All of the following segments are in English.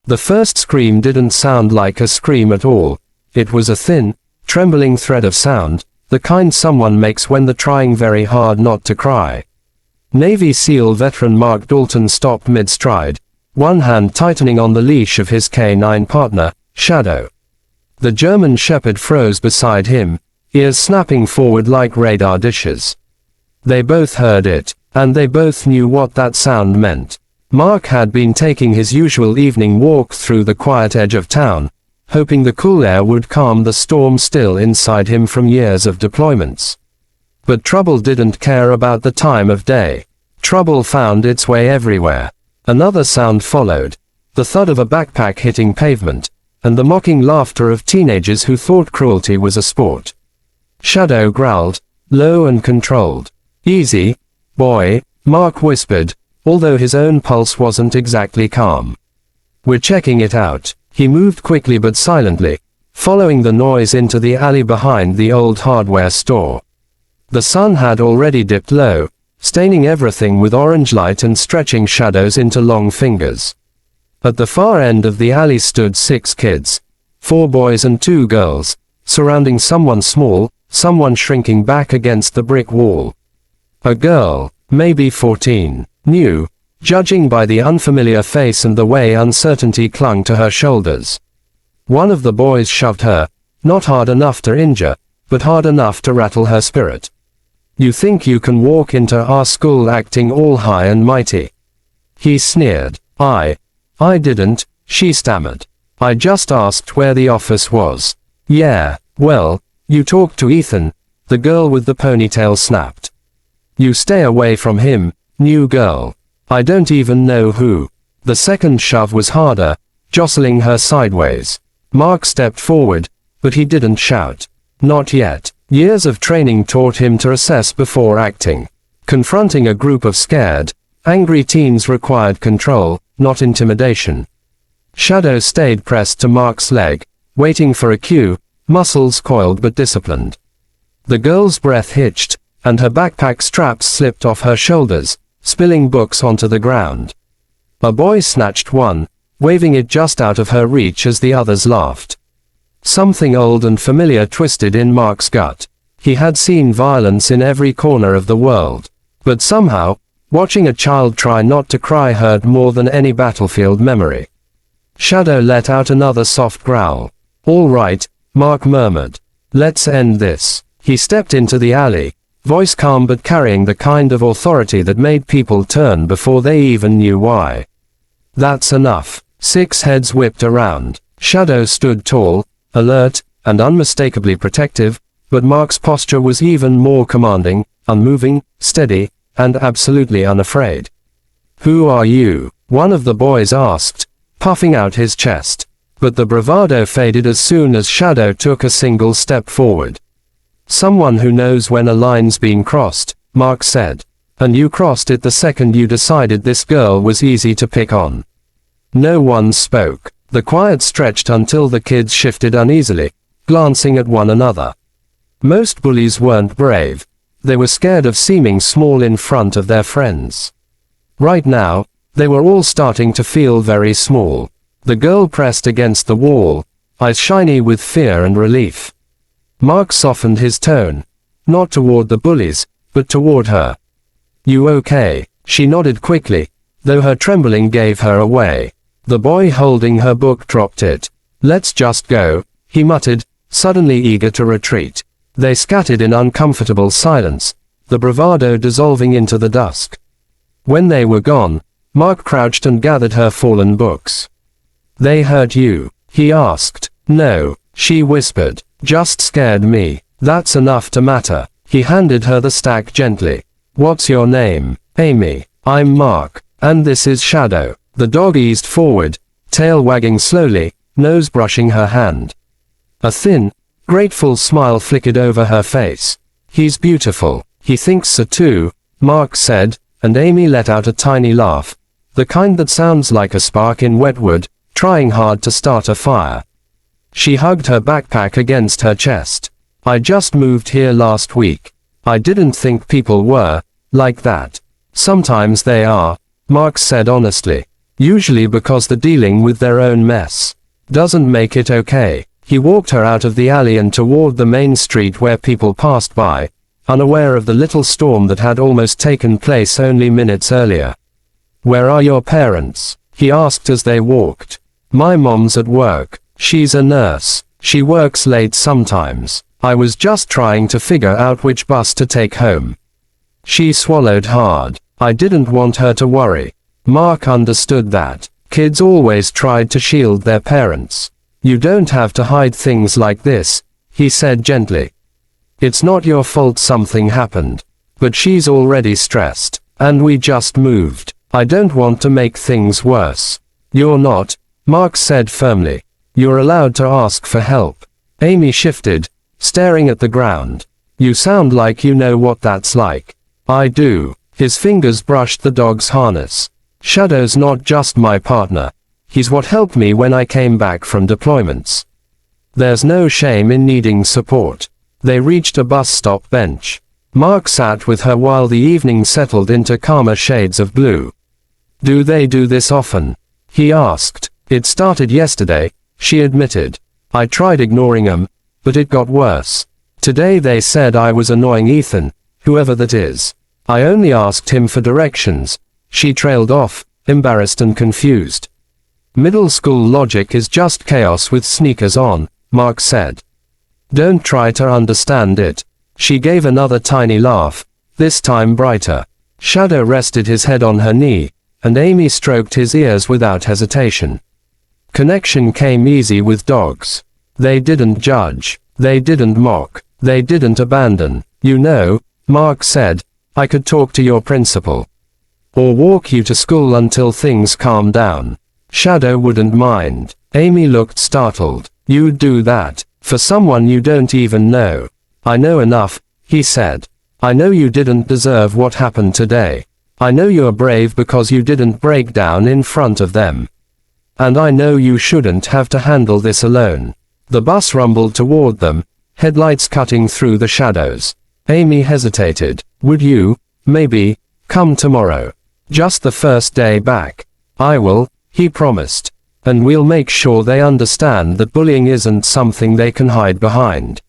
The first scream didn't sound like a scream at all. It was a thin, trembling thread of sound, the kind someone makes when they're trying very hard not to cry. Navy SEAL veteran Mark Dalton stopped mid-stride, one hand tightening on the leash of his K9 partner, Shadow. The German Shepherd froze beside him, ears snapping forward like radar dishes. They both heard it, and they both knew what that sound meant. Mark had been taking his usual evening walk through the quiet edge of town, hoping the cool air would calm the storm still inside him from years of deployments. But trouble didn't care about the time of day. Trouble found its way everywhere. Another sound followed, the thud of a backpack hitting pavement, and the mocking laughter of teenagers who thought cruelty was a sport. Shadow growled, low and controlled. "Easy, boy," Mark whispered, although his own pulse wasn't exactly calm. "We're checking it out." He moved quickly but silently, following the noise into the alley behind the old hardware store. The sun had already dipped low, staining everything with orange light and stretching shadows into long fingers. At the far end of the alley stood 6 kids, 4 boys and 2 girls, surrounding someone small, someone shrinking back against the brick wall. A girl, maybe 14, new, judging by the unfamiliar face and the way uncertainty clung to her shoulders. One of the boys shoved her, not hard enough to injure, but hard enough to rattle her spirit. "You think you can walk into our school acting all high and mighty?" He sneered. I didn't," she stammered. "I just asked where the office was." "Yeah, well, you talk to Ethan," the girl with the ponytail snapped. "You stay away from him, new girl. I don't even know who." The second shove was harder, jostling her sideways. Mark stepped forward, but he didn't shout. Not yet. Years of training taught him to assess before acting. Confronting a group of scared, angry teens required control, not intimidation. Shadow stayed pressed to Mark's leg, waiting for a cue, muscles coiled but disciplined. The girl's breath hitched, and her backpack straps slipped off her shoulders, spilling books onto the ground. A boy snatched one, waving it just out of her reach as the others laughed. Something old and familiar twisted in Mark's gut. He had seen violence in every corner of the world. But somehow, watching a child try not to cry hurt more than any battlefield memory. Shadow let out another soft growl. "All right," Mark murmured. "Let's end this." He stepped into the alley, voice calm but carrying the kind of authority that made people turn before they even knew why. "That's enough." 6 heads whipped around. Shadow stood tall, alert, and unmistakably protective, but Mark's posture was even more commanding, unmoving, steady, and absolutely unafraid. "Who are you?" one of the boys asked, puffing out his chest. But the bravado faded as soon as Shadow took a single step forward. "Someone who knows when a line's been crossed," Mark said. "And you crossed it the second you decided this girl was easy to pick on." No one spoke. The quiet stretched until the kids shifted uneasily, glancing at one another. Most bullies weren't brave. They were scared of seeming small in front of their friends. Right now, they were all starting to feel very small. The girl pressed against the wall, eyes shiny with fear and relief. Mark softened his tone, not toward the bullies, but toward her. "You okay?" She nodded quickly, though her trembling gave her away. The boy holding her book dropped it. "Let's just go," he muttered, suddenly eager to retreat. They scattered in uncomfortable silence, the bravado dissolving into the dusk. When they were gone, Mark crouched and gathered her fallen books. "They hurt you?" he asked. "No," she whispered. "Just scared me." "That's enough to matter." He handed her the stack gently. "What's your name?" "Amy." "I'm Mark. And this is Shadow." The dog eased forward, tail wagging slowly, nose brushing her hand. A thin, grateful smile flickered over her face. "He's beautiful. He thinks so too," Mark said, and Amy let out a tiny laugh, the kind that sounds like a spark in wet wood, trying hard to start a fire. She hugged her backpack against her chest. "I just moved here last week. I didn't think people were like that." "Sometimes they are," Mark said honestly. Usually because the dealing with their own mess doesn't make it okay. He walked her out of the alley and toward the main street where people passed by, unaware of the little storm that had almost taken place only minutes earlier. "Where are your parents?" he asked as they walked. "My mom's at work. She's a nurse. She works late sometimes. I was just trying to figure out which bus to take home." She swallowed hard. I didn't want her to worry. Mark understood that. Kids always tried to shield their parents. "You don't have to hide things like this," he said gently. "It's not your fault something happened. But she's already stressed. And we just moved. I don't want to make things worse." "You're not," Mark said firmly. "You're allowed to ask for help." Amy shifted, staring at the ground. "You sound like you know what that's like." "I do." His fingers brushed the dog's harness. "Shadow's not just my partner. He's what helped me when I came back from deployments. There's no shame in needing support." They reached a bus stop bench. Mark sat with her while the evening settled into calmer shades of blue. "Do they do this often?" he asked. "It started yesterday," she admitted. "I tried ignoring them, but it got worse. Today they said I was annoying Ethan, whoever that is. I only asked him for directions." She trailed off, embarrassed and confused. "Middle school logic is just chaos with sneakers on," Mark said. "Don't try to understand it." She gave another tiny laugh, this time brighter. Shadow rested his head on her knee, and Amy stroked his ears without hesitation. Connection came easy with dogs. They didn't judge. They didn't mock. They didn't abandon. "You know," Mark said, "I could talk to your principal. Or walk you to school until things calm down. Shadow wouldn't mind." Amy looked startled. "You'd do that? For someone you don't even know?" "I know enough," he said. "I know you didn't deserve what happened today. I know you're brave because you didn't break down in front of them. And I know you shouldn't have to handle this alone." The bus rumbled toward them, headlights cutting through the shadows. Amy hesitated. "Would you, maybe, come tomorrow? Just the first day back." "I will," he promised. "And we'll make sure they understand that bullying isn't something they can hide behind."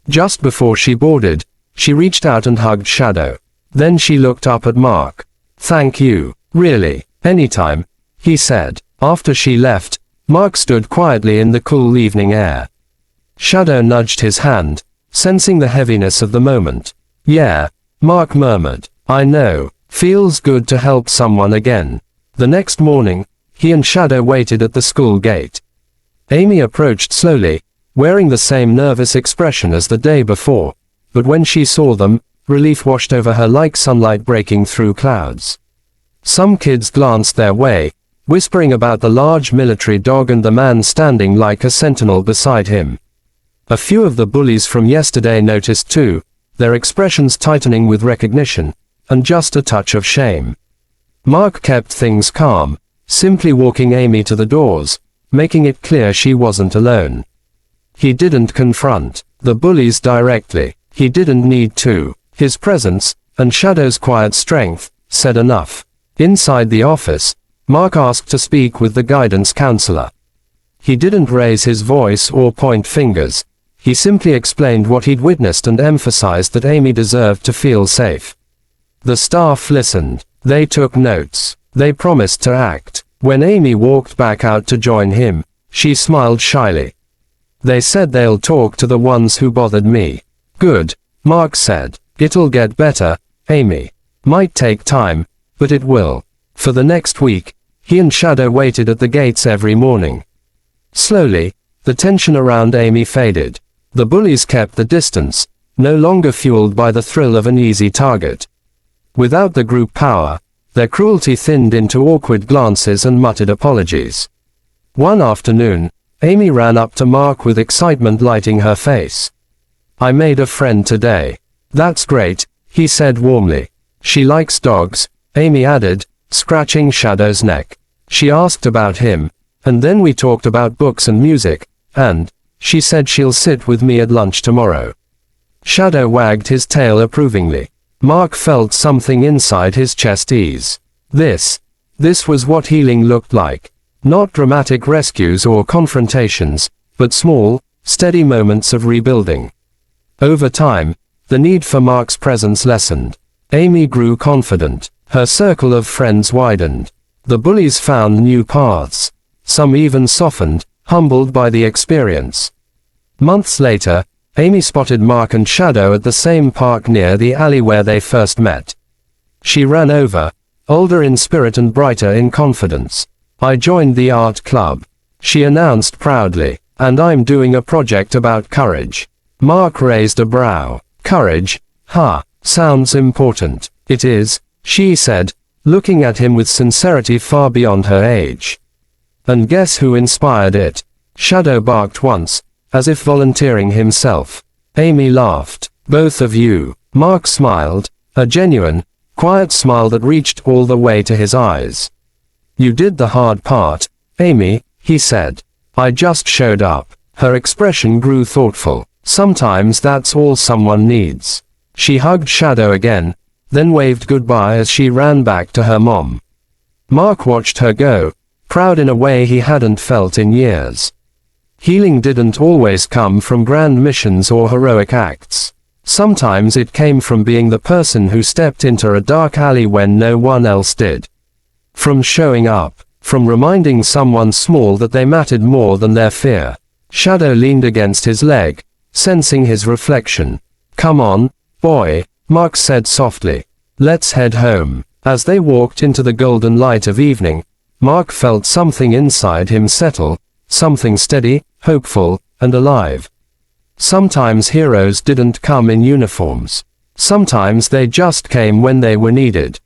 Just before she boarded, she reached out and hugged Shadow. Then she looked up at Mark. "Thank you. Really, anytime," he said. After she left, Mark stood quietly in the cool evening air. Shadow nudged his hand, sensing the heaviness of the moment. "Yeah," Mark murmured. "I know. Feels good to help someone again." The next morning, he and Shadow waited at the school gate. Amy approached slowly, wearing the same nervous expression as the day before, but when she saw them, relief washed over her like sunlight breaking through clouds. Some kids glanced their way, whispering about the large military dog and the man standing like a sentinel beside him. A few of the bullies from yesterday noticed too, their expressions tightening with recognition, and just a touch of shame. Mark kept things calm, simply walking Amy to the doors, making it clear she wasn't alone. He didn't confront the bullies directly. He didn't need to. His presence, and Shadow's quiet strength, said enough. Inside the office, Mark asked to speak with the guidance counselor. He didn't raise his voice or point fingers. He simply explained what he'd witnessed and emphasized that Amy deserved to feel safe. The staff listened. They took notes. They promised to act. When Amy walked back out to join him, she smiled shyly. "They said they'll talk to the ones who bothered me." "Good," Mark said. "It'll get better, Amy. Might take time, but it will." For the next week, he and Shadow waited at the gates every morning. Slowly, the tension around Amy faded. The bullies kept the distance, no longer fueled by the thrill of an easy target. Without the group power, their cruelty thinned into awkward glances and muttered apologies. One afternoon, Amy ran up to Mark with excitement lighting her face. "I made a friend today." "That's great," he said warmly. "She likes dogs," Amy added, scratching Shadow's neck. "She asked about him, and then we talked about books and music, and she said she'll sit with me at lunch tomorrow." Shadow wagged his tail approvingly. Mark felt something inside his chest ease. This This was what healing looked like. Not dramatic rescues or confrontations, but small, steady moments of rebuilding. Over time, the need for Mark's presence lessened. Amy grew confident. Her circle of friends widened. The bullies found new paths. Some even softened, humbled by the experience. Months later, Amy spotted Mark and Shadow at the same park near the alley where they first met. She ran over, older in spirit and brighter in confidence. "I joined the art club," she announced proudly, "and I'm doing a project about courage." Mark raised a brow. "Courage? Sounds important." "It is," she said, looking at him with sincerity far beyond her age. "And guess who inspired it?" Shadow barked once, as if volunteering himself. Amy laughed. "Both of you." Mark smiled, a genuine, quiet smile that reached all the way to his eyes. "You did the hard part, Amy," he said. "I just showed up." Her expression grew thoughtful. Sometimes that's all someone needs. She hugged Shadow again, then waved goodbye as she ran back to her mom. Mark watched her go, proud in a way he hadn't felt in years. Healing didn't always come from grand missions or heroic acts. Sometimes it came from being the person who stepped into a dark alley when no one else did. From showing up, from reminding someone small that they mattered more than their fear. Shadow leaned against his leg, sensing his reflection. "Come on, boy," Mark said softly. "Let's head home." As they walked into the golden light of evening, Mark felt something inside him settle, something steady, hopeful, and alive. Sometimes heroes didn't come in uniforms. Sometimes they just came when they were needed.